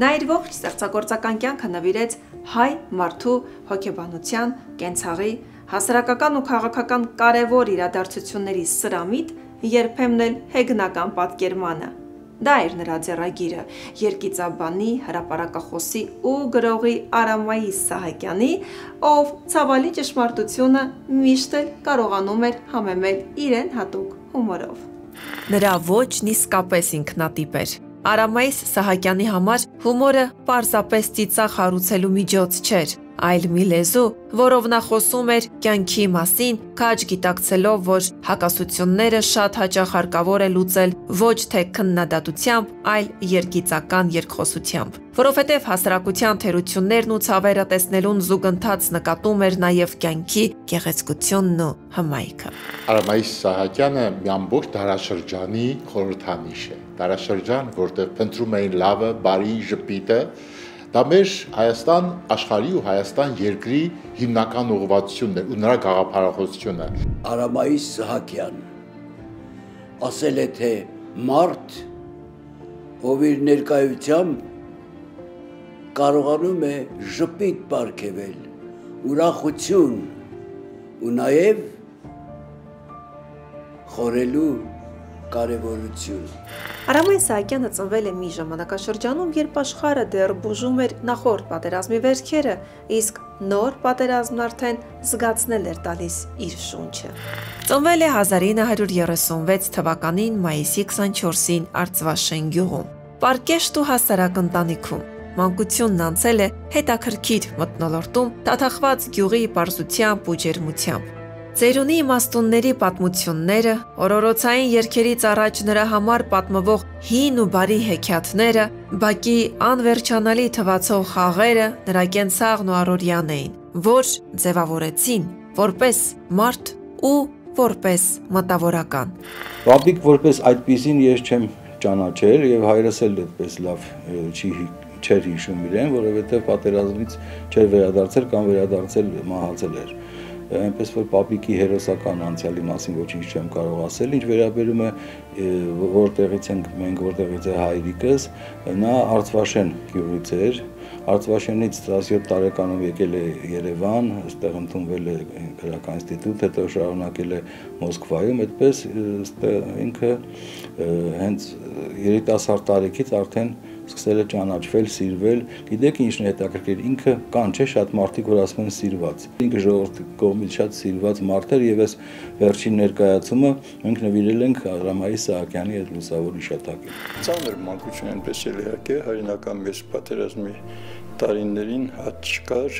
Նա իր ողջ ստեղծագործական կյանքը նվիրեց հայ մարդու հոգեբանության, կենցաղի, հասարակական ու քաղաքական կարևոր իրադարձությունների սրամիտ, երբեմն էլ հեգնական պատկերմանը։ Դա էր նրա ձեռագիրը երգիծաբանի, հրապարակախոսի ու գրողի Արամայիս Սահակյանի, ով ցավալի ճշմարտությունը միշտ էլ կարողանում էր համեմել իրեն հատուկ հումորով։ Նրա ոճն իսկապես ինքնատիպ էր։ Արամայիս Սահակյանի համար հումորը պարզապես ծիծաղ հարուցելու միջոց չէր, այլ մի լեզու, որով նա խոսում էր կյանքի մասին, քաջ գիտակցելով, որ հակասությունները շատ հաճախ հարկավոր է լուծել ոչ թե քննադատությամբ, այլ երգիծական երկխոսությամբ, որովհետև հասարակության թերություններն ու ցավերը տեսնելուն զուգընթաց նկատում էր նաև կյանքի գեղեցկությունն ու հմայքը։ Արամայիս Սահակյանը մի ամբողջ դարաշրջանի խորհրդանիշ է, դարաշրջան, որտեղ փնտրում էին լավը, բարի, ժպիտը։ Դա մեր Հայաստան աշխարհի ու Հայաստան երկրի հիմնական ուղղվածությունն է ու նրա գաղափարախոսությունը։ Արամայիս Սահակյան ասել է, թե մարդ, ով իր ներկայությամբ կարողանում է ժպիտ պարգևել, ուրախություն ու նաև խորելու կարևորություն։ Արամայիս Սահակյանը ծնվել է մի ժամանակաշրջանում, երբ աշխարհը դեռ բուժում էր նախորդ պատերազմի վերքերը, իսկ նոր պատերազմն արդեն զգացնել էր տալիս իր շունչը։ Ծնվել է 1936 թվականին մայիսի 24-ին Արծվաշեն գյուղում, պարկեշտ ու հասարակ ընտանիքում։ Մանկությունն անցել է հետաքրքիր մթնոլորտում, տաթախված գյուղի պարզությամբ ու ջերմությամբ։ Ծերունի իմաստունների պատմությունները, օրորոցային երգերից առաջ նրա համար պատմվող հին ու բարի հեքիաթները, բակի անվերջանալի թվացող խաղերը նրա կենցաղն ու առօրյան էին, որ ձևավորեցին որպես մարդ ու որպես մտավորական։ Պապիկ որպես այդպիսին ես չեմ ճանաչել եւ հայրս էլ այդպես լավ չէր հիշում իրեն, որովհետեւ պատերազմից չէր վերադարձել կամ վերադարձել մահացել էր։ Այնպես որ պապիկի հերոսական անցյալի մասին ոչինչ չեմ կարող ասել, ինչ վերաբերում է որտեղից ենք մենք, որտեղից է հայրիկս, նա Արծվաշեն գյուղից էր, Արծվաշենից 17 տարեկանում եկել է Երևան, այստեղ ընդունվել է գրական ինստիտուտ, հետո շարունակել է Մոսկվայում, այդպես ինքը հենց երիտասարդ տարիքից արդեն սկսել է ճանաչվել, սիրվել, գիտեք ինչն է հետաքրքիր, ինքը կան չէ շատ մարդիկ, որ ասում են սիրված։ Ինքը ժողովրդի կողմից շատ սիրված մարդ էր եւ այս վերջին ներկայացումը մենք նվիրել ենք Արամայիս Սահակյանի այդ լուսավոր հիշատակին։ Ծանր մանկություն այնպես էլ իհարկե հայրենական մեծ պատերազմի տարիներին հաճ կար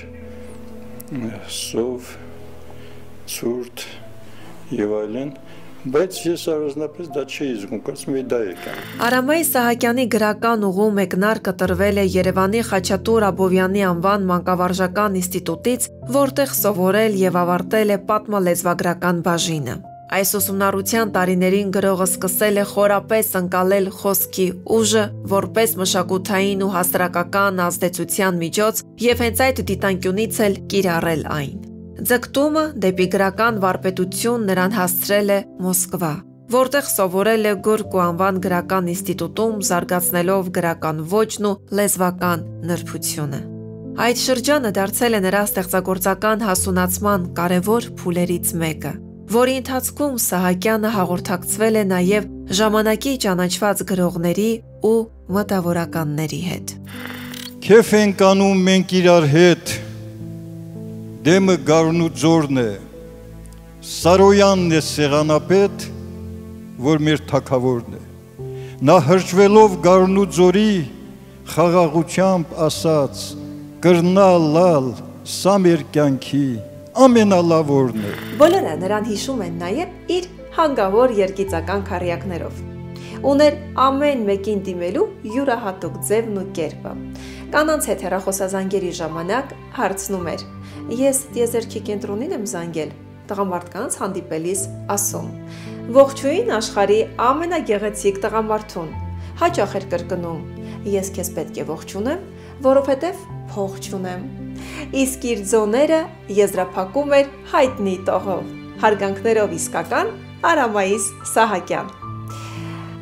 սով, ցուրտ եւ այլն, բայց ես առանձնապես դա չի զգում, կարծում եմ դա է կան։ Արամայիս Սահակյանի գրական ուղու մեկնարկը տրվել է Երևանի Խաչատուր Աբովյանի անվան մանկավարժական ինստիտուտից, որտեղ սովորել եւ ավարտել է պատմալեզվագրական բաժինը։ Այս ուսումնառության տարիներին գրողը սկսել է խորապես ընկալել խոսքի ուժը որպես մշակութային ու հասարակական ազդեցության միջոց եւ հենց այդ դիտանկյունից էլ կիրառել այն։ Ձգտումը դեպի գրական վարպետություն նրան հասցրել է Մոսկվա, որտեղ սովորել է Գորկու անվան գրական ինստիտուտում, զարգացնելով գրական ոճն ու լեզվական նրբությունը։ Այդ շրջանը դարձել է նրա ստեղծագործական հասունացման կարևոր փուլերից մեկը, որի ընթացքում Սահակյանը հաղորդակցվել է նաև ժամանակի ճանաչված գրողների ու մտավորականների հետ։ Քեֆ ենք անում մենք իրար հետ, դեմը գարուն ու ձորն է, Սարոյանն է սեղանապետ, որ մեր թագավորն է։ Նա հրճվելով գարուն ու ձորի, խաղաղությամբ ասաց, կրնալալ, սա մեր կյանքի ամենալավորն է։ Բոլորը նրան հիշում են նաև իր հանգավոր երգիծական քառյակներով։ Ուներ ամեն մեկին դիմելու յուրահատուկ ձևն ու կերպը։ Կանանց հետ հեռախոսազանգերի ժամանակ հարցնում էր. Ես տիեզերքի կենտրոնին եմ զանգել, տղամարդկանց հանդիպելիս ասում. Ողջույն աշխարհի ամենագեղեցիկ տղամարդուն, հաճախ էր կրկնում. Ես քեզ պետք է ողջունեմ, որովհետև փող չունեմ։ Իսկ իր ձոները եզրափակում էր հայտնի տողով, հարգանքներով իսկական Արամայիս Սահակյան։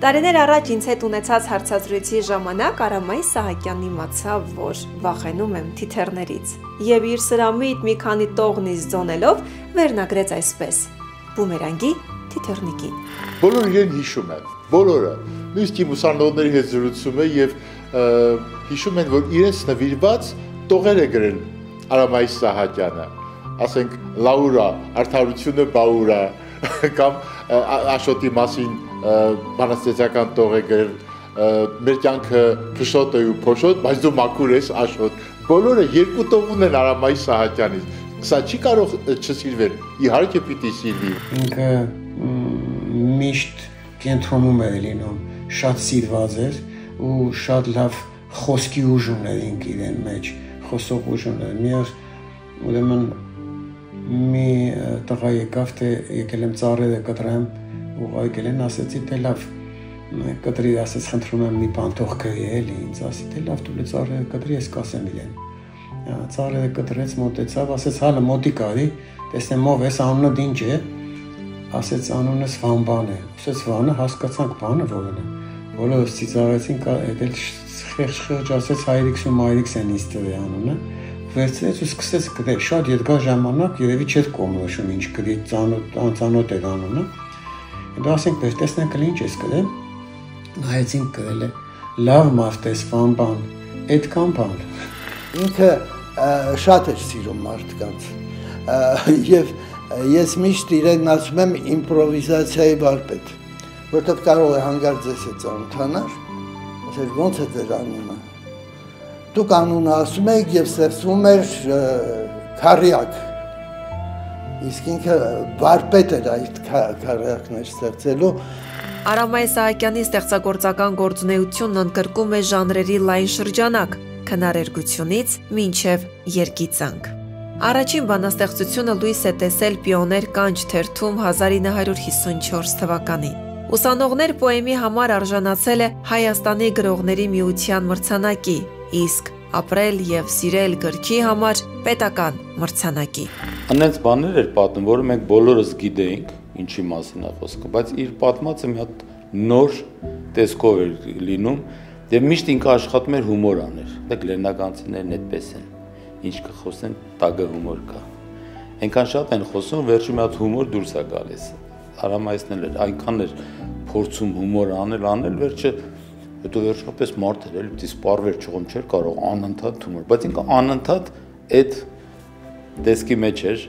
Տարիներ առաջ ինձ հետ ունեցած հարցազրույցի ժամանակ Արամայ Սահակյանն իմացավ, որ վախենում եմ թիթեռներից, եւ իր սրամիտ մի քանի տողնից ձոնելով վերնագրեց այսպես. Բումերանգի թիթեռնիկին։ Բոլորը իրեն հիշում են, բոլորը։ Նույնիսկ իմ ուսանողների հետ զրուցում եմ եւ հիշում են, որ իրենց նվիրված տողեր է գրել Արամայ Սահակյանը, ասենք Լաուրա, արդարությունը Բաուրա, կամ Աշոտի մասին բանաստեղծական տող է գրել, մեր կյանքը փշոտ է ու փոշոտ, բայց դու մաքուր ես Աշոտ։ Բոլորը երկու տող ունեն Արամայ Սահակյանից։ Սա չի կարող չսիրվել, իհարկե պիտի սիրվի։ Ինքը միշտ կենտրոնում է լինում, շատ սիրված էր ու շատ լավ խոսքի ուժ ուներ ինքը իրեն մեջ, խոսող ուժ ուներ։ Մի օր ուրեմն մի տղա եկավ, թե եկել եմ ծառերը կտրեմ, ուղղակի են ասեցի, թե լավ կտրի, ասեց խնդրում եմ մի բան թող գրի էլի, ինձ ասի, թե լավ դու ծառերը կտրի, ես կասեմ իրեն։ Ծառերը կտրեց, մոտեցավ, ասեց հալը մոտիկ արի, տեսնեմ ով ես, անունը ինչ է, ասեց անունս Վանբան է, ասեց Վանը, հասկացանք բանը որն է, բոլորս ծիծաղեցին, էլ խեղճ ասեց Հայրիքս ու Մայրիքս են ինձ տվի անունը, վերցրեց ու սկսեց գրել, շատ երկար ժամանակ երևի չէր կողմնոշում ինչ գրի, անծանոթ էր անունը, դա ասենք տեսնենք ինչ ես գրել, նայեցինք գրել է, լավ մարդ ես Վանբան, այդքան բան։ Ինքը շատ էր սիրում մարդկանց եւ ես միշտ իրեն ասում եմ իմպրովիզացիայի վարպետ, որտեղ կարող է հանգարց ձեզ հետ ծանոթանալ, ասել ոնց է ձեր անունը։ Դուք անունը ասում եք եւ ստեղծվում էր քարյակ։ Իսկ ինքը վարպետ էր այդ քարյակներ ստեղծելու։ Արամայ Սահակյանի ստեղծագործական գործունեությունն ընդգրկում է ժանրերի լայն շրջանակ, քնարերգությունից մինչև երգիծանք։ Առաջին բանաստեղծությունը լույս է տեսել Պիոներ կանչ թերթում 1954 թվականին։ Ուսանողներ պոեմի համար արժանացել է Հայաստանի գրողների միության մրցանակի, իսկ Ապրել եւ սիրել գրքի համար պետական մրցանակի։ Անենց բաներ էր պատմում, որը մենք բոլորս գիտեինք, ինչի մասին է խոսքը, բայց իր պատմածը մի հատ նոր տեսքով էր լինում եւ միշտ ինքը աշխատում էր հումոր աներ։ Դե լեննականցիներն այդպես են, ինչ կխոսեն, տագը հումոր կա։ Այնքան շատ են խոսում, վերջում մի հատ հումոր դուրս է գալիս։ Արամայսն էլ էր, այնքան էր փորձում հումոր անել, վերջը հետո վերջապես մարդ էր, էլի սպառվեր չողում չէր կարող անընդհատ հումոր, բայց ինքը անընդհատ այդ դեսկի մեջ էր։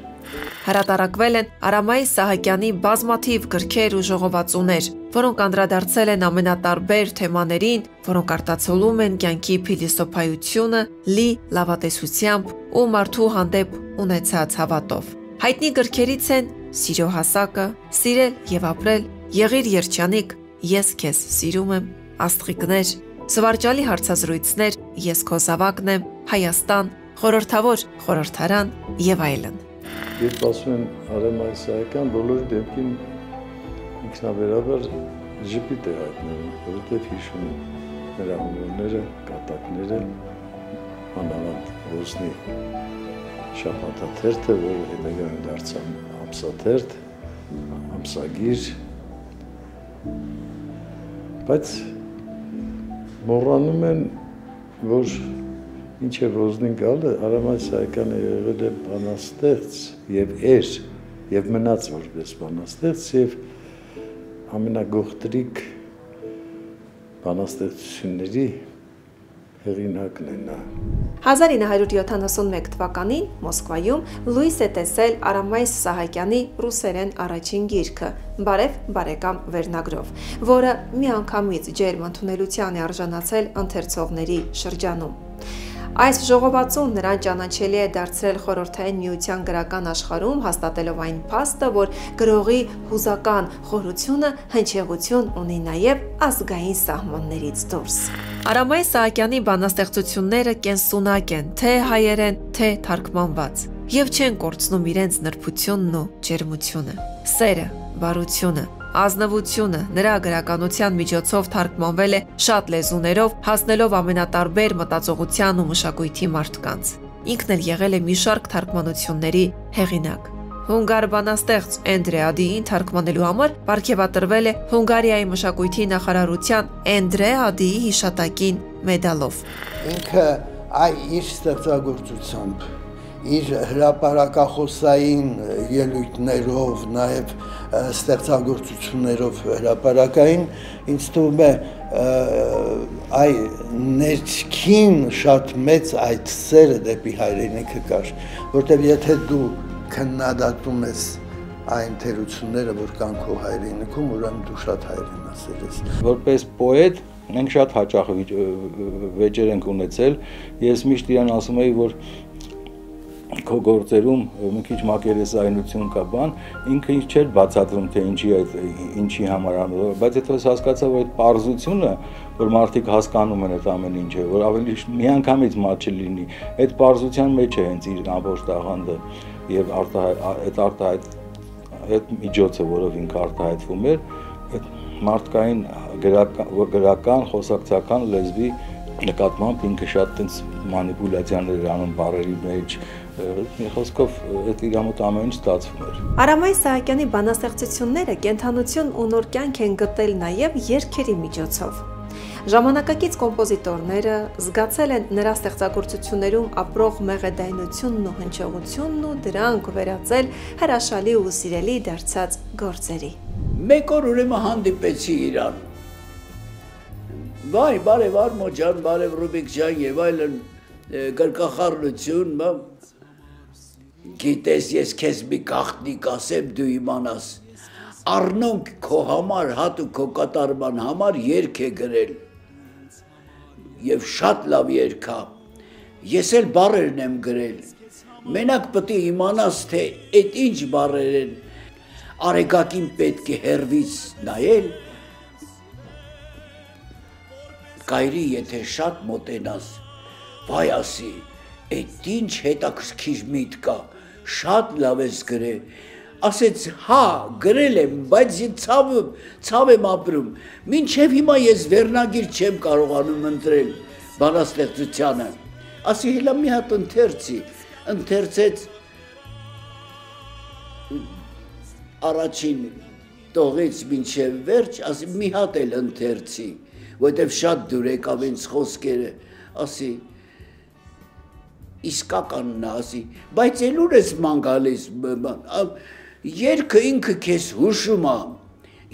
Հրատարակվել են Արամայ Սահակյանի բազմաթիվ գրքեր ու ժողովածուներ, որոնք անդրադարձել են ամենատարբեր թեմաներին, որոնք արտացոլում են կյանքի փիլիսոփայությունը լի լավատեսությամբ ու մարդու հանդեպ ունեցած հավատով։ Հայտնի գրքերից են Սիրո հասակը, Սիրել եւ ապրել, Եղիր երջանիկ, Ես քեզ սիրում եմ, Աստղիկներ, Զվարճալի հարցազրույցներ, Ես քո զավակն եմ, Հայաստան, Խորհրդավոր խորհրդարան եւ այլն։ Երբ ասում են Արամայ Սահակյան, բոլորի դեպքին ինքնաբերաբար ժպիտ է հայտնվում, որովհետև հիշում են նրա հումորները, կատակները, անավանդ Ռուսնի շաբաթաթերթը, որը հետագայում դարձավ ամսաթերթ, ամսագիր, բայց մոռանում են, որ ինչ է Ռոզնին գալը, Արամայ Սահակյանը եղել է բանաստեղծ և էր, և մնաց որպես բանաստեղծ, և ամենագողտրիկ բանաստեղծությունների հեղինակն է նա։ 1971 թվականին Մոսկվայում լույս է տեսել Արամայ Սահակյանի ռուսերեն առաջին գիրքը «Բարև բարեկամ» վերնագրով, որը միանգամից ջերմ ընդունելության է արժանացել ընթերցողների շրջանում։ Այս ժողովածուն նրան ճանաչելի է դարձրել խորհրդային միության գրական աշխարհում, հաստատելով այն փաստը, որ գրողի հուզական խորությունը հնչեղություն ունի նաև ազգային սահմաններից դուրս։ Արամայ Սահակյանի բանաստեղծությունները կենսունակ են, թե հայերեն, թե թարգմանված, եւ չեն կորցնում իրենց նրբությունն ու ջերմությունը, սերը, բարությունը, ազնվությունը, նրա գրականության միջոցով թարգմանվել է շատ լեզուներով, հասնելով ամենատարբեր մտածողության ու մշակույթի մարդկանց։ Ինքն էլ եղել է մի շարք թարգմանությունների հեղինակ։ Հունգար բանաստեղծ Էնդրեադիին թարգմանելու համար պարգևատրվել է Հունգարիայի մշակույթի նախարարության Էնդրեադիի հիշատակին մեդալով։ Ինքը իր ստեղծագործությամբ, իր հրապարակախոսային ելույթներով, նաև ստեղծագործություններով հրապարակային, ինձ թվում է ներքին շատ մեծ այդ սերը դեպի հայրենիքը կար, որտեղ եթե դու քննադատում ես այն թերությունները, որ կան քո հայրենիքում, ուրեմն դու շատ հայրենասեր ես։ Որպես պոետ մենք շատ հաճախ վեճեր ենք ունեցել, ես միշտ իրան ասում էի, որ քո գործերում մի քիչ մակերեսայնություն կա բան, ինքը ինչ չէր բացատրում, թե ինչի համար անում, բայց հետո հասկացա, որ այդ պարզությունը, որ մարդիկ հասկանում են այդ ամեն ինչը, որ ավելի միանգամից մատ չլինի, այդ պարզության մեջ է հենց իր ամբողջ տաղանդը եւ այդ միջոցը, որով ինքը արտահայտվում էր, այդ մարդկային գրական, խոսակցական լեզվի նկատմամբ ինքը շատ տենց մանիպուլյացիաներ անում բառերի մեջ, խոսքով այդ իր մոտ ամեն ինչ ստացվում էր։ Արամայ Սահակյանի բանաստեղծությունները կենթանություն ու նոր կյանք են գտել նաև երգերի միջոցով։ Ժամանակակից կոմպոզիտորները զգացել են նրա ստեղծագործություններում ապրող մեղեդայնությունն ու հնչողությունն ու դրանք վերածել հրաշալի ու սիրելի դարձած գործերի։ Մեկ օր ուրեմն հանդիպեցի իրան։ Վայ, բարև Արմո ջան, բարև Ռուբիկ ջան եւ այլն գրկախառնություն, գիտես ես քեզ մի գաղտնի կասեմ դու իմանաս։ Արնոնք քո համար, հատուկ քո կատարման համար երգ է գրել։ Եվ շատ լավ երգ է։ Ես էլ բառերն եմ գրել։ Մենակ պետք է իմանաս, թե այդ ինչ բառեր են։ Արեգակին պետք է հերվից նայել։ Կայրի, եթե շատ մոտենաս, վայ ասի, այդ ինչ հետաքրքիր միտք կա, շատ լավ ես գրել։ Ասեց, հա, գրել եմ, բայց ցավ եմ ապրում։ Մինչև հիմա ես վերնագիր չեմ կարողանում ընտրել բանաստեղծությանը։ Ասի, հելա մի հատ ընթերցեց առաջին տողից մինչև վերջ, ասի, մի հատ էլ ընթերցի, որտև շատ դուր եկավ ինձ խոսքերը, ասի, իսկականն է, ասի, բայց էլ ուր ես ման գալիս, երգը ինքը քեզ հուշում է,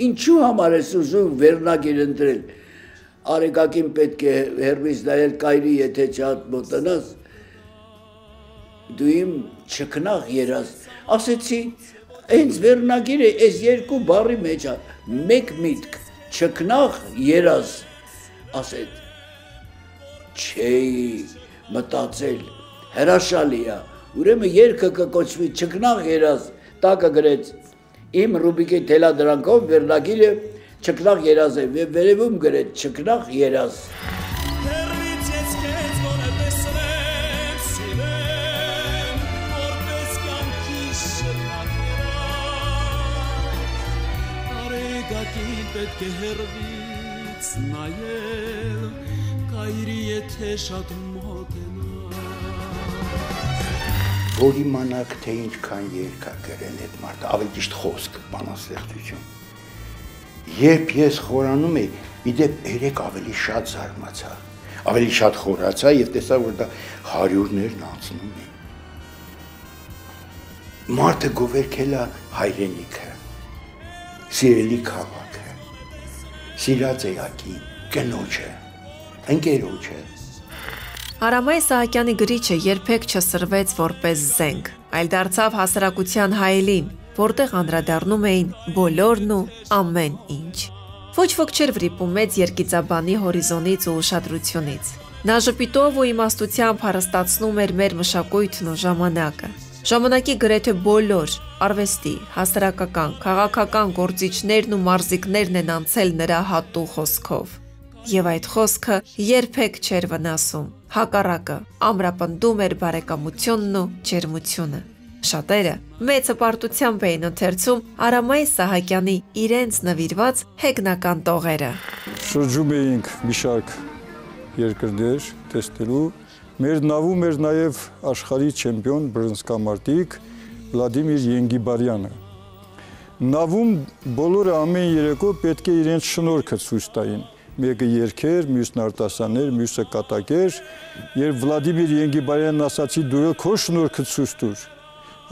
ինչու համար ես ուզում վերնագիր ընտրել, արեգակին պետք է հերվից նայել կայրի, եթե չհատ մոտնաս, դու իմ չքնաղ երաս, ասեցի, հենց վերնագիրը այս երկու բառի մեջ է, մեկ միտք, չքնաղ երաս, ասեց, չէի մտածել, հրաշալի է, ուրեմն երգը կկոչվի չքնաղ երաս, տակը գրեց, իմ Ռուբիկի թելադրանքով վերնագիրը չքնաղ երաս է, վերևում գրեց չքնաղ երաս։ Պետք է հերվից նայել, կայրի եթե շատ մոտենա։ Որ իմանաք, թե ինչքան երգ է գրել այդ մարդը, ավելի ճիշտ խոսք, բանաստեղծություն։ Երբ ես խորանում էի, իդեպ երեք ավելի շատ զարմացա, ավելի շատ խորացա եւ տեսա, որ դա հարյուրներն անցնում են։ Մարդը գովերքել է հայրենիքը, սիրելի քաղաքը, սիրած էակին, կնոջը, ընկերոջը։ Արամայ Սահակյանի գրիչը երբեք չսրվեց որպես զենք, այլ դարձավ հասարակության հայելին, որտեղ անդրադառնում էին բոլորն ու ամեն ինչ։ Ոչ ոք չէր վրիպում մեծ երգիծաբանի հորիզոնից ու ուշադրությունից։ Նա ժպիտով ու իմաստությամբ հարստացնում էր մեր մշակույթն ու ժամանակը։ Ժամանակի գրեթե բոլոր արվեստի, հասարակական, քաղաքական գործիչներն ու մարզիկներն են անցել նրա հատու խոսքով։ Եվ այդ խոսքը երբեք չէր վնասում, հակառակը ամրապնդում էր բարեկամությունն ու ջերմությունը։ Շատերը մեծ հպարտությամբ էին ընթերցում Արամայ Սահակյանի իրենց նվիրված հեգնական տողերը։ Շրջում էինք մի շարք երկրներ տեսնելու, մեր նավում էր նաև աշխարհի չեմպիոն բռնցքամարտիկ Վլադիմիր Ենգիբարյանը։ Նավում բոլորը ամեն երեկո պետք է իրենց շնորհքը ցույց տային։ Մեկը երգեր, մյուսն արտասաներ, մյուսը կատակեր, երբ Վլադիմիր Ենգիբարյանն ասացի դու քո շնորհքը ցույց տուր,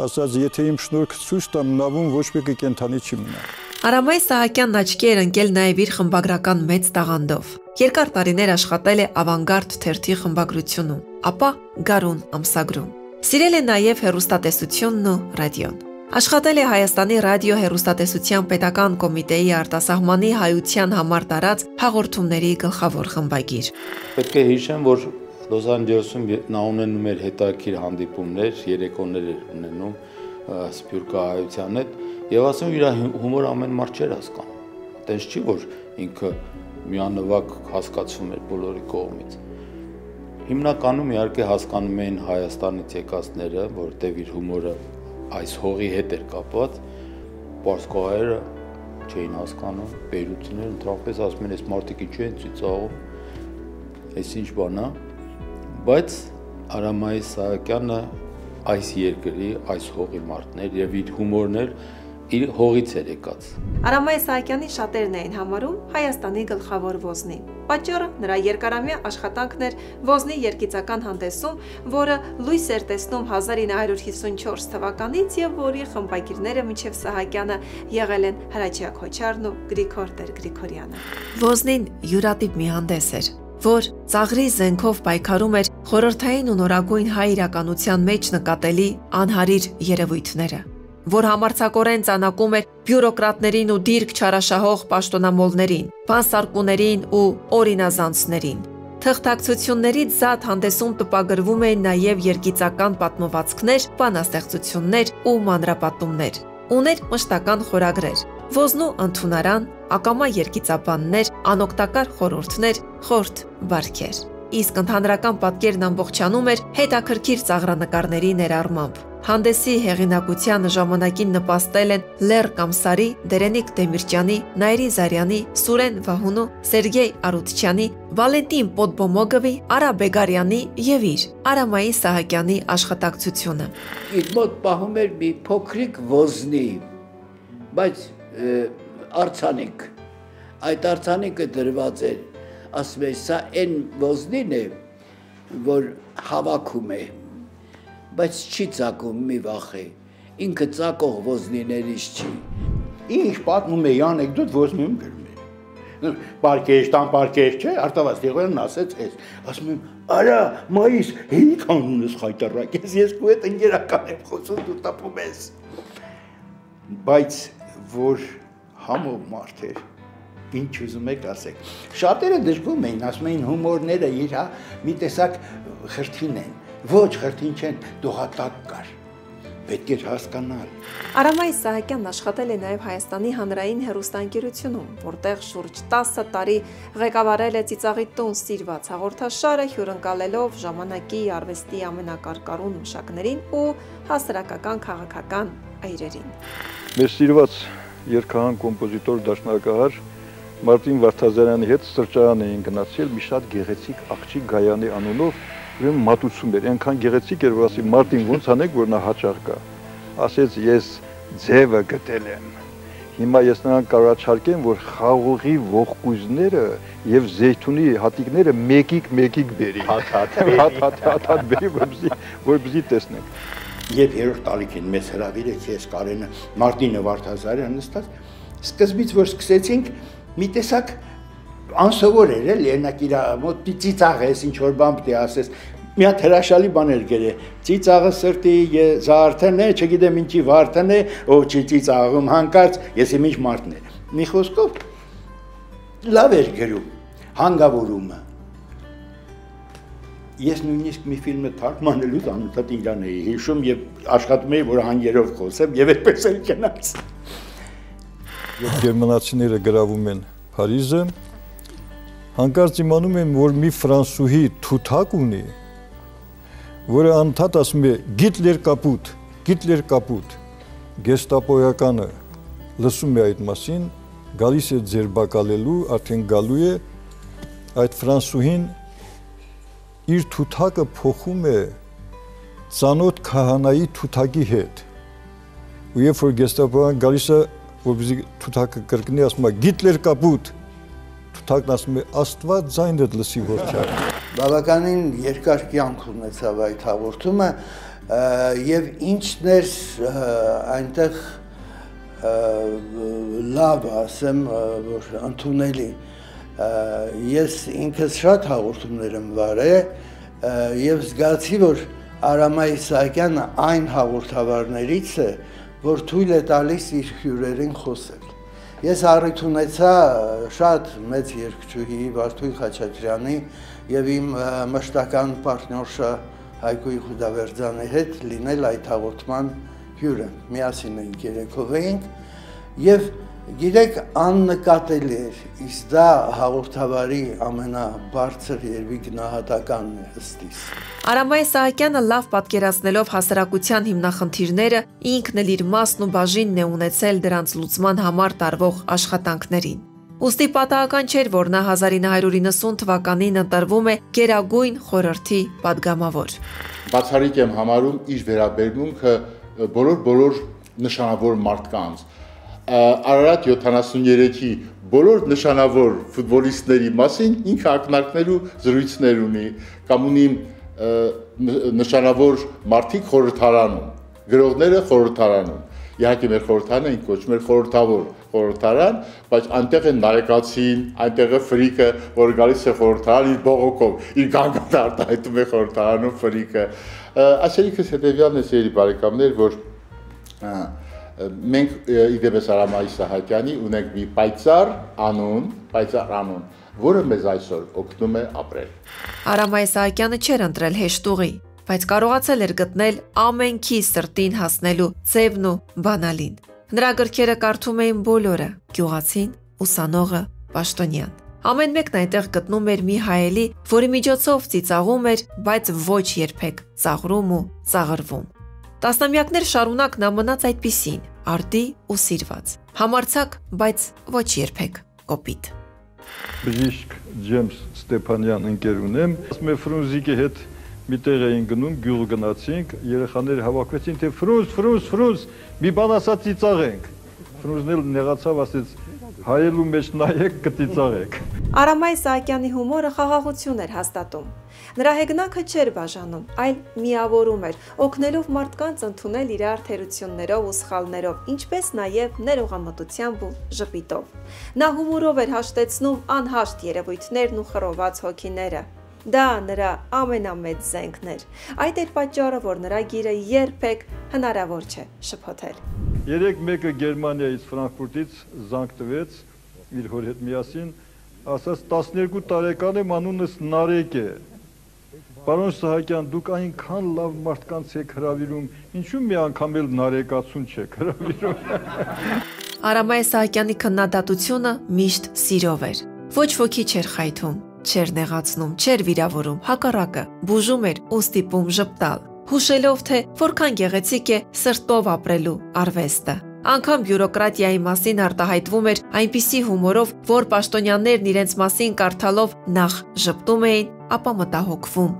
ասաց եթե իմ շնորհքը ցույց տամ, նավում ոչ մեկը կենթանի չի մնա։ Արամայ Սահակյանն աչքի էր ընկել նաև իր խմբագրական մեծ տաղանդով։ Երկար տարիներ աշխատել է Ավանգարդ թերթի խմբագրությունում, ապա Գարուն ամսագրում։ Սիրել է նաև հեռուստատեսությունն ու ռադիոն։ Աշխատել է Հայաստանի ռադիո-հեռուստատեսության պետական կոմիտեի արտասահմանի հայության համար տարած հաղորդումների գլխավոր խմբագիր։ Պետք է հիշեմ, որ Լոս Անջելեսում նա ունենում էր հետաքրքիր հանդիպումներ, երեկոներ էր ունենում սփյուռքահայության հետ, եւ ասում իր հումորը ամեն մարդ չէր հասկանում։ Տենց չի, որ ինքը միանվագ հասկացվում էր բոլորի կողմից։ Հիմնականում իհարկե հասկանում էին Հայաստանից եկածները, որտեղ իր հումորը այս հողի հետ էր կապված, պարսկահայերը չէին հասկանում, բերությունները ընդհանրապես ասում են, այս մարդիկ ինչու են ծիծաղում, այս ինչ բան է, բայց Արամայ Սահակյանը այս երկրի, այս հողի մարդն էր եւ իր հումորն էր իր հողից էր եկած։ Արամայ Սահակյանի շատերն էին համարում Հայաստանի գլխավոր ոզնի։ Պատճառը նրա երկարամյա աշխատանքն էր ոզնի երգիծական հանդեսում, որը լույս էր տեսնում 1954 թվականից եւ որի խմբագիրները մինչեւ Սահակյանը եղել են Հրաչյա Քոչարն ու Գրիգոր Տեր-Գրիգորյանը։ Ոզնին յուրատիպ մի հանդես էր, որ ծաղրի զենքով պայքարում էր խորհրդային ու նորագույն հայ իրականության մեջ նկատելի անհարիր երևույթները, որ համարձակորեն ծանակում էր բյուրոկրատներին ու դիրք չարաշահող պաշտոնամոլներին, բանսարկուներին ու օրինազանցներին։ Թղթակցություններից զատ հանդեսում տպագրվում էին նաև երգիծական պատմվածքներ, բանաստեղծություններ ու մանրապատումներ։ Ուներ մշտական խորագրեր, ոզնու ընդունարան, ակամա երգիծաբաններ, անօգտակար խորհուրդներ, խորթ բարքեր։ Իսկ ընդհանրական պատկերն ամբողջանում էր հետաքրքիր ծաղրանկարների ներառմամբ։ Հանդեսի հեղինակության ժամանակին նպաստել են Լեռ Կամսարի, Դերենիկ Դեմիրճյանի, Նայիրի Զարյանի, Սուրեն Վահունու, Սերգեյ Արուտչյանի, Վալենտին Պոդբոմոգովի, Արա Բեգարյանի եւ իր Արամայ Սահակյանի աշխատակցությունը։ Իր մոտ պահում էր մի փոքրիկ ոզնի, բայց արձանիկ։ Այդ արձանիկը դրված էր, ասում է, սա այն ոզնին է, որ հավաքում է, բայց չի ծակում մի վախե, ինքը ծակող ոզնիներից չի։ Ինչ պատմում էի անեկդոտ ոզնում գրում էր։ Պարկեշ, տան պարկեշ չէ, Արտավազ Տեղոյանն ասեց էս, ասում եմ, արա, մայիս, հեի կանունս խայտարակ ես, ես քո հետ ընկերական եմ խոսում, դու տապում ես։ Բայց որ համով մարդ էր, ինչ ուզում եք ասեք։ Շատերը դժգոհում էին, ասում էին հումորները իր մի տեսակ խրթին են, ոչ խրթին չեն, դողատակ կար, պետք էր հասկանալ։ Արամայ Սահակյանն աշխատել է նաև Հայաստանի հանրային հեռուստաընկերությունում, որտեղ շուրջ 10 տարի ղեկավարել է Ծիծաղի տուն սիրված հաղորդաշարը, հյուրընկալելով ժամանակի արվեստի ամենակարկառուն մշակներին ու հասարակական քաղաքական այրերին։ Մեր սիրված երգահան կոմպոզիտոր դաշնակահար Մարտին Վարդազարյանի հետ սրճարան էին գնացել մի շատ գեղեցիկ աղջիկ Գայանի անունով, ուրեմն մատուցում էր, այնքան գեղեցիկ էր, որ ասի Մարտին ոնց անեք, որ նա հաճախ գա։ Ասեց ես ձևը գտել եմ։ Հիմա ես նրան կառաջարկեմ, որ խաղողի ողկույզները եւ զեյթունի հատիկները մեկիկ բերի։ Հատ բերի, որպեսզի տեսնենք։ Երբ երրորդ տալիքին մեզ հրավիրեց ես Կարենը, Մարտինը Վարդազարյանը նստած, սկզբից որ սկսեցինք մի տեսակ անսովոր էր էլի, այնակ իր մոտ ծիծաղես, ինչ որ բան պետք է ասես, մի հատ հրաշալի բաներ գրե, ծիծաղը սրտի զարթն է, չգիտեմ ինչի վարդն է, ով չի ծիծաղում հանկարծ, ես իմ ինչ մարդն է։ Մի խոսքով լավ էր գրում, հանգավորումը։ Ես նույնիսկ մի ֆիլմը թարգմանելուց անընդհատ իրան էի հիշում եւ աշխատում էի, որ հանգերով խոսեմ եւ այդպես էլ գնաց։ Երբ գերմանացիները գրավում են Փարիզը, հանկարծ իմանում եմ, որ մի ֆրանսուհի թութակ ունի, որը անընդհատ ասում է Գիտլեր կապուտ, գեստապոյականը լսում է այդ մասին, գալիս է ձերբակալելու, արդեն գալու է, այդ ֆրանսուհին իր թութակը փոխում է ծանոթ քահանայի թութակի հետ ու երբ որ գեստապոան գալիս է որպեսզի թութակը կրկնի ասում է Գիտլեր կապուտ թութակն ասում է Աստված ձայնդ լսի որդյա բավականին երկար կյանք ունեցավ այդ հաղորդումը եւ ինչն էր այնտեղ լավ ասեմ որ ընդունելի ես ինքս շատ հաղորդումներ եմ վարել եւ զգացի որ Արամայ Իսահակյանը այն հաղորդավարներից է, որ թույլ է տալիս իր հյուրերին խոսել։ Ես առիթ ունեցա շատ մեծ երգչուհի Վարդուհի Խաչատրյանի եւ իմ մշտական պարտներշա Հայկույ Խուդավերձյանի հետ լինել այդ հաղորդման հյուրը։ Միասին էինք երեքով էինք եւ գիտեք աննկատելի էր, իսկ դա հաղորդավարի ամենաբարձր երևի գնահատականն է ըստիս։ Արամայ Իսահակյանը լավ պատկերացնելով հասարակության հիմնախնդիրները ինքն էլ իր մասն ու բաժինն է ունեցել դրանց լուծման համար տարվող աշխատանքներին։ Ուստի պատահական չէր, որ նա 1990 թվականին ընտրվում է Գերագույն խորհրդի падգամավոր։ Բացառիկ եմ համարում իր վերաբերմունքը բոլոր նշանավոր մարդկանց Արարատ 73-ի բոլոր նշանավոր ֆուտբոլիստների մասին ինքը ակնարկներ ու զրույցներ ունի կամ ունի նշանավոր մարդիկ խորհրդարանում, գրողները խորհրդարանում։ Իհարկե մեր խորհրդարանը ինք կոչում էր խորհրդավոր խորհրդարան, բայց այնտեղ են նարեկացին, այնտեղ է ֆրիկը, որ գալիս է խորհրդարան իր բողոքով, իր գանգատը արտահայտում է խորհրդարանում ֆրիկը։ Ասելիքս հետևյալն է, սիրելի բարեկամներ, որ մենք իդեպս Արամայ Իսահակյանի ունենք մի պայծառ անուն, որը մեզ այսօր օգնում է ապրել։ Արամայ Իսահակյանը չէր ընտրել հեշտ ուղի, բայց կարողացել էր գտնել ամենքի սրտին հասնելու ձևն ու բանալին։ Նրա գրքերը կարդում էին բոլորը՝ գյուղացին, ուսանողը, պաշտոնյան։ Ամեն մեկն այնտեղ գտնում էր մի հայելի, որի միջոցով ծիծաղում էր, բայց ոչ երբեք ծաղրում ու ծաղրվում։ Տասնամյակներ շարունակ նա մնաց այդպիսին, արդի ու սիրված, համարձակ, բայց ոչ երբեք կոպիտ։ Բժիշկ Ջեյմս Ստեփանյան ընկեր ունեմ, ասում է Ֆրունզիկի հետ միտեղ էին գնում, գյուղ գնացինք, երեխաները հավաքվեցին, թե Ֆրունզ, մի բան ասա ծիծաղենք։ Ֆրունզն էլ նեղացավ, ասեց հայելու մեջ նայեք կծիծաղեք։ Արամայ Իսահակյանի հումորը խաղաղություն էր հաստատում։ Նրա հեգնակը չէր բաժանում, այլ միավորում էր, օգնելով մարդկանց ընդունել իրար թերություններով ու սխալներով, ինչպես նաև ներողամտությամբ ու ժպիտով։ Նա հումորով էր հաշտեցնում անհաշտ երևույթներն ու խռոված հոգիները։ Դա նրա ամենամեծ զենքն էր։ Այդ էր պատճառը, որ նրա գիրը երբեք հնարավոր չէ շփոթել։ Երեք մեկը Գերմանիայից Ֆրանկֆուրտից զանգ տվեց իր հոր հետ միասին, ասաց 12 տարեկան եմ, անունս Նարեկ է։ Պարոն Սահակյան, դուք այնքան լավ մարդկանց եք հրավիրում, ինչու մի անգամ էլ նարեկացուն չեք հրավիրում։ Արամայ Իսահակյանի քննադատությունը միշտ սիրով էր։ Ոչ ոքի չէր խայթում, չէր նեղացնում, չէր վիրավորում, հակառակը բուժում էր ու ստիպում ժպտալ, հուշելով, թե որքան գեղեցիկ է սրտով ապրելու արվեստը։ Անգամ բյուրոկրատիայի մասին արտահայտվում էր այնպիսի հումորով, որ պաշտոնյաներն իրենց մասին կարդալով նախ ժպտում էին, ապա մտահոգվում։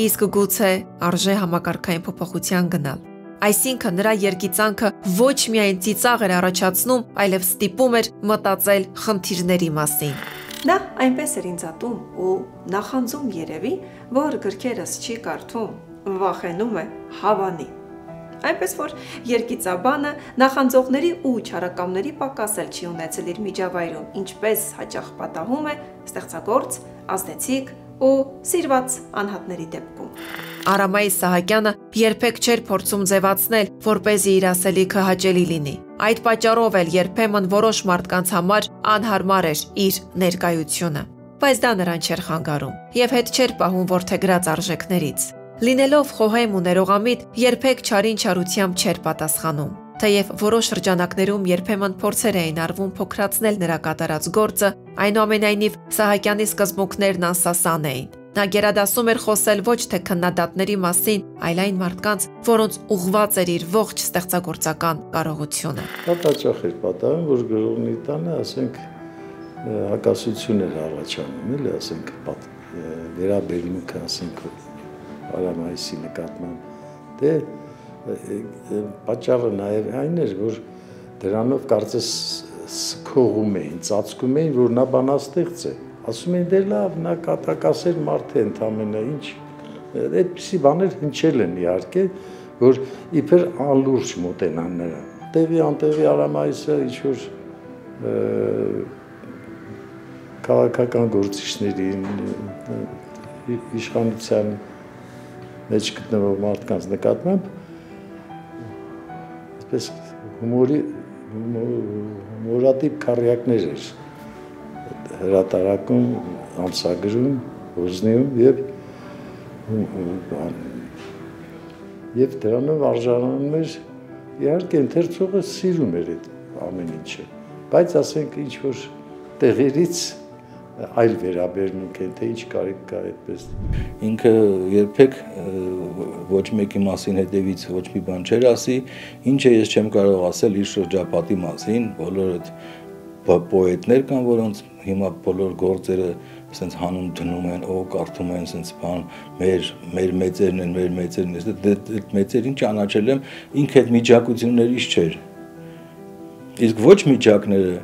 Իսկ գուցե արժե համակարգային փոփոխության գնալ։ Այսինքն նրա երգիծանքը ոչ միայն ծիծաղ էր առաջացնում, այլև ստիպում էր մտածել խնդիրների մասին։ Նա այնպես էր ինձ ատում ու նախանձում երևի, որ գրքերս չի կարդում, վախենում է հավանի։ Այնպես որ երգիծաբանը նախանձողների ու չարակամների պակաս էլ չի ունեցել իր միջավայրում, ինչպես հաճախ պատահում է ստեղծագործ, ազդեցիկ ու սիրված անհատների դեպքում։ Արամայ Իսահակյանը երբեք չէր փորձում ձևացնել, որպեսզի իր ասելիքը հաճելի լինի։ Այդ պատճառով էլ երբեմն որոշ մարդկանց համար անհարմար էր իր ներկայությունը։ Բայց դա նրան չէր խանգարում եւ հետ չէր պահում որդեգրած արժեքներից։ Լինելով խոհեմ ու ներողամիտ, երբեք չարին չարությամբ չէր պատասխանում։ Թեև որոշ շրջանակներում երբեմն փորձեր էին արվում փոքրացնել նրա կատարած գործը, այնուամենայնիվ Սահակյանի սկզբունքներն անսասան էին։ Նա գերադասում էր խոսել ոչ թե քննադատների մասին, այլ այն մարդկանց, որոնց ուղղված էր իր ողջ ստեղծագործական կարողությունը։ Շատ հաճախ էր պատահում, որ գրողնի տանը, ասենք, հակասություն էր առաջանում, էլի, ասենք, վերաբերմունքը, ասենք, Արամայիսի նկատմամբ, դե Պատճառը նաև այն էր, որ դրանով կարծես սքողում էին, ծածկում էին, որ նա բանաստեղծ է։ Ասում էին դե լավ, նա կատակասեր մարդ է ընդամենը, ինչ այդպիսի բաներ հնչել են իհարկե, որ իբր անլուրջ մոտենան նրան։ Տեղի անտեղի Արամայիսը ինչ-որ քաղաքական գործիչներին, իշխանության մեջ գտնվող մարդկանց նկատմամբ այսպես հումորատիպ քառյակներ էր հրատարակում, ամսագրում, ոզնիում եւ դրանով արժանանում էր իհարկե ընթերցողը սիրում էր այդ ամեն ինչը, բայց ասենք ինչ որ տեղերից այլ վերաբերմունք են, թե ինչ կարիք կա այդպես։ Ինքը երբեք ոչ մեկի մասին հետևից ոչ մի բան չէր ասի, ինչը ես չեմ կարող ասել իր շրջապատի մասին, բոլոր այդ պոետներ կան, որոնց հիմա բոլոր գործերը սենց հանուն դնում են, կարդում են սենց բան, մեր մեծերն են, մեր մեծերն են, այդ մեծերին ճանաչել եմ, ինքը այդ միջակություններից չէր։ Իսկ ոչ միջակները,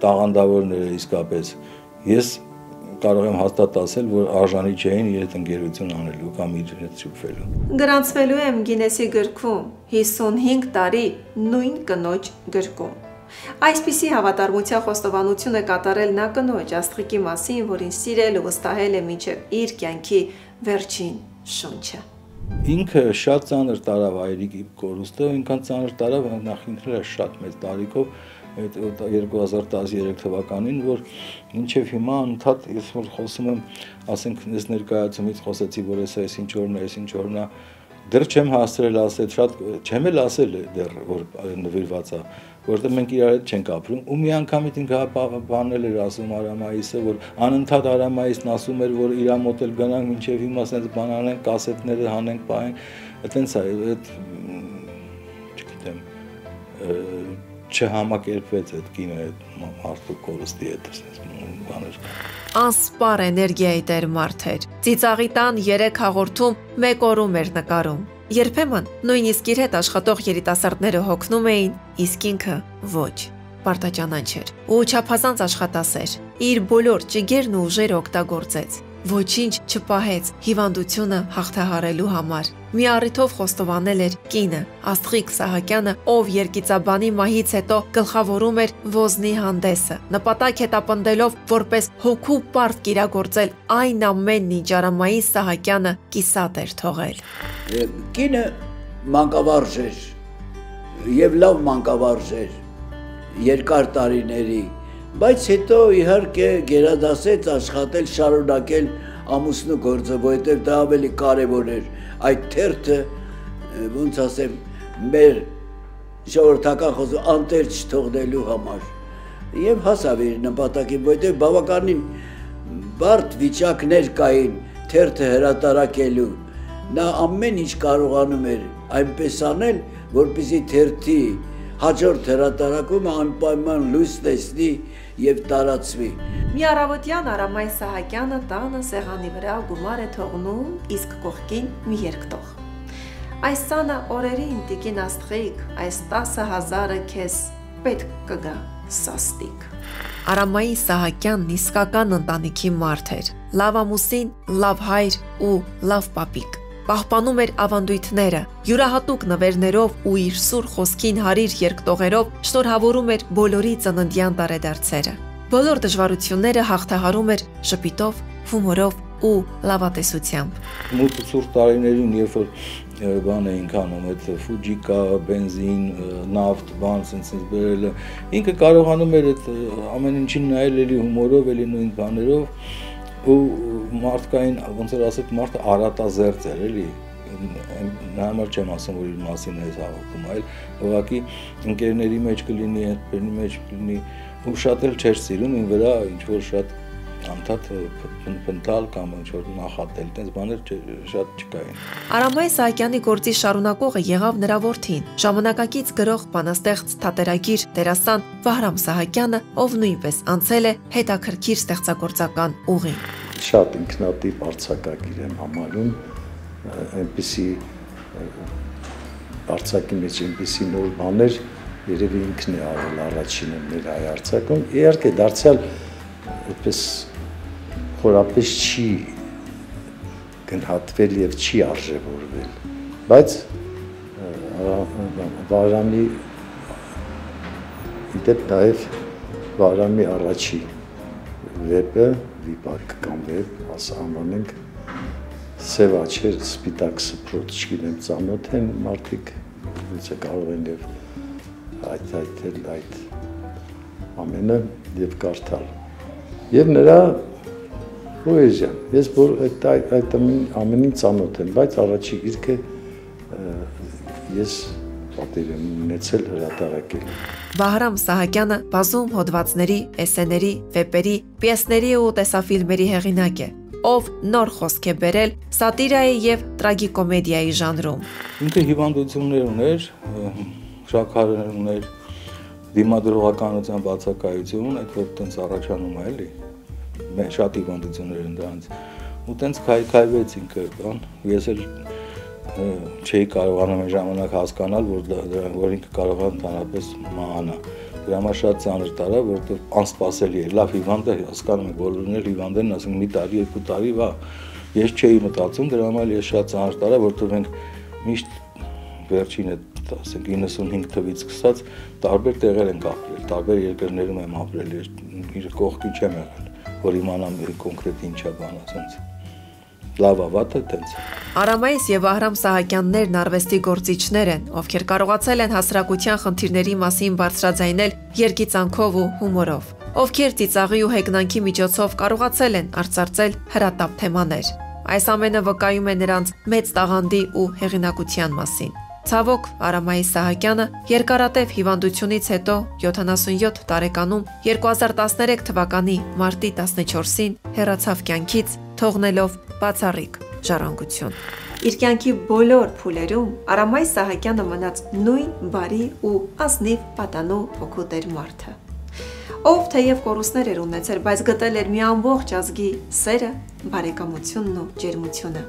տաղանդավորները իսկապես, ես կարող եմ հաստատ ասել, որ արժանի չէին իր հետ ընկերություն անելու կամ իր հետ շփվելու։ Գրանցվելու եմ Գինեսի գրքում 55 տարի նույն կնոջ գրքում։ Այսպիսի հավատարմության խոստովանություն է կատարել նա կնոջ Աստղիկի մասին, որին սիրել ու վստահել է մինչև իր կյանքի վերջին շունչը։ Ինքը շատ ծանր տարավ այրիկի կորուստը, ինքան ծանր տարավ նախ ինքը շատ մեծ տարիքով 2013 թվականին, որ մինչև հիմա ընդհանուր ես որ խոսում եմ, ասենք ես ներկայացումից խոսեցի, որ այս ինչ օրն է, դեռ չեմ հասցրել ասել, շատ չեմ էլ ասել դեռ որ նվիրված է, որտեղ մենք իրար հետ չենք ապրում, ու մի անգամից ինքը բանել էր ասում Արամայիսը, որ անընդհատ Արամայիսն ասում էր, որ իր մոտ էլ գնանք մինչև հիմա ասենց բան անենք, կասետները հանենք, պահենք, այտենց է, այդ չգիտեմ, չհամակերպվեց այդ կինը այդ մարդու կորստի հետ բաներ։ Անսպար էներգիայի տեր մարդ էր։ Ծիծաղի տան 3 հաղորդում մեկ օրում էր նկարում։ Երբեմն նույնիսկ իր հետ աշխատող երիտասարդները հոգնում էին, իսկ ինքը ոչ։ Պարտաճանաչ էր ու չափազանց աշխատասեր։ Իր բոլոր ճիգերն ու ուժերը օգտագործեց։ Ոչինչ չպահեց հիվանդությունը հաղթահարելու համար։ Մի առիթով խոստովանել էր կինը, Աստղիկ Սահակյանը, ով երգիծաբանի մահից հետո գլխավորում էր ոզնի հանդեսը, նպատակ հետապնդելով որպես հոգու պարտ կիրագործել այն ամենն, ինչ Արամայիս Սահակյանը կիսատ էր թողել։ Կինը մանկավարժ էր եւ լավ մանկավարժ էր երկար տարիների, բայց հետո իհարկե գերադասեց աշխատել, շարունակել ամուսնու գործը, որովհետև դա ավելի կարևոր էր այդ թերթը, ոնց ասեմ, մեր ժողովրդական խոսքը անտեր չթողնելու համար եւ հասավ իր նպատակին, որովհետև բավականին բարդ վիճակներ կային թերթը հրատարակելու, նա ամեն ինչ կարողանում էր այնպես անել, որպեսզի թերթի հաջորդ հրատարակումը անպայման լույս տեսնի եւ տարածվի։ Մի առավոտյան Արամայիս Սահակյանը տանը սեղանի վրա գումար է թողնում, իսկ կողքին մի երկտող։ Այս ծանր օրերին տիկին Աստղիկ, այս 10,000-ը քեզ պետք կգա սաստիկ։ Արամայիս Սահակյանն իսկական ընտանիքի մարդ էր, լավ ամուսին, լավ հայր ու լավ պապիկ։ Պահպանում էր ավանդույթները, յուրահատուկ նվերներով ու իր սուր խոսքին հարիր երկտողերով շնորհավորում էր բոլորի ծննդյան տարեդարձերը։ Բոլոր դժվարությունները հաղթահարում էր շփիտով, հումորով ու լավատեսությամբ։ Մութ ու սուր տարիներին, երբ որ բան էինք անում, այդ ֆուջիկա, բենզին, նավթ, բան սենց բերելը, ինքը կարողանում էր այդ ամեն ինչին նայել էլի հումորով, էլի նույն բաներով ու մարդկային, ոնց որ ասեք, մարդը արատազերծ էր, էլի, համար չեմ ասում, որ իր մասին ես հաղորդում, այլ ուղղակի ընկերների մեջ կլինի, հետբերնի մեջ կլինի, ու շատ էլ չէր սիրում, ին վրա ինչ-որ շատ անդադ փնթալ կամ ինչ-որ նախատել, տենց բաներ շատ չկային։ Արամայիս Սահակյանի գործի շարունակողը եղավ նրա որդին, ժամանակակից գրող, բանաստեղծ, թատերագիր, դերասան Վահրամ Սահակյանը, ով նույնպես անցել է հետաքրքիր ստեղծագործական ուղին։ Շատ ինքնատիպ արձակագիր եմ համարում, այնպիսի արձակի մեջ այնպիսի նոր բաներ երևի ինքն է արել առաջինը մեր հայ արձակում։ Իհարկե դարձյալ այդպես խորապես չի գնահատվել եւ չի արժևորվել, բայց Վահրամի դեպ նաև Վահրամի առաջի վեպը, վիպակ կամ վեպ, անվանենք սև աչեր, սպիտակ սփռոց, չգիտեմ, ծանոթ են մարդիկ, ոնց կարող են եւ այդ ամենը եւ կարդալ։ Եվ նրա պոեզիան, ես որ այդ ամենին ծանոթ եմ, բայց առաջի գիրքը ես պատիվ եմ ունեցել հրատարակել։ Վահրամ Սահակյանը բազում հոդվածների, էսսեների, վեպերի, պիեսների ու տեսաֆիլմերի հեղինակ է, ով նոր խոսք է բերել սատիրայի եւ տրագիկոմեդիայի ժանրում։ Ինքը հիվանդություններ ուներ, շաքարներ ուներ, դիմադրողականության բացակայություն, այդ որ տենց առաջանում է էլի։ Մենք շատ հիվանդություններ են դրանց։ Ու տենց քայքայվեց ինքը, բան, ես էլ չէի կարողանում այն ժամանակ հասկանալ, որ ինքը կարող է ընդհանրապես մահանա։ Դրա համար շատ ծանր տարա, որովհետև անսպասելի է, լավ հիվանդ է, հասկանում եք, բոլորն էլ հիվանդ են, ասենք մի տարի, երկու տարի, վա, ես չէի մտածում, դրա համար ես շատ ծանր տարա, որովհետև մենք միշտ վերջինը, ասենք 95 թվից սկսած տարբեր տեղեր ենք ապրել, տարբեր երկրներում եմ ապրել, ես իր կողքի չեմ եղել, որ իմանամ կոնկրետ ինչ է բանը, ասենց լավ ավատը տենց։ Արամայիս եւ Վահրամ Սահակյաններն արվեստի գործիչներ են, ովքեր կարողացել են հասարակության խնդիրների մասին բարձրաձայնել երգիծանքով ու հումորով, ովքեր ծիծաղի ու հեգնանքի միջոցով կարողացել են արծարծել հրատապ թեմաներ։ Այս ամենը վկայում է նրանց մեծ տաղանդի ու հեղինակության մասին։ Ցավոք, Արամայիս Սահակյանը երկարատև հիվանդությունից հետո 77 տարեկանում 2013 թվականի մարտի 14-ին հեռացավ կյանքից, թողնելով բացառիկ ժառանգություն։ Իր կյանքի բոլոր փուլերում Արամայիս Սահակյանը մնաց նույն բարի ու ազնիվ պատանու հոգուտեր մարդը, ով թեև կորուստներ էր ունեցել, բայց գտել էր մի ամբողջ ազգի սերը, բարեկամությունն ու ջերմությունը։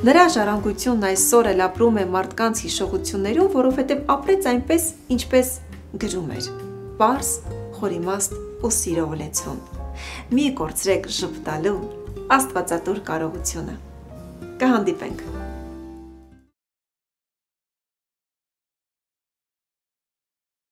Նրա ժառանգությունն այսօր էլ ապրում է մարդկանց հիշողություններում, որովհետև ապրեց այնպես, ինչպես գրում էր՝ պարզ, խորիմաստ ու սիրով լեցուն։ Մի կորցրեք ժպտալու աստվածատուր կարողությունը։ Կհանդիպենք։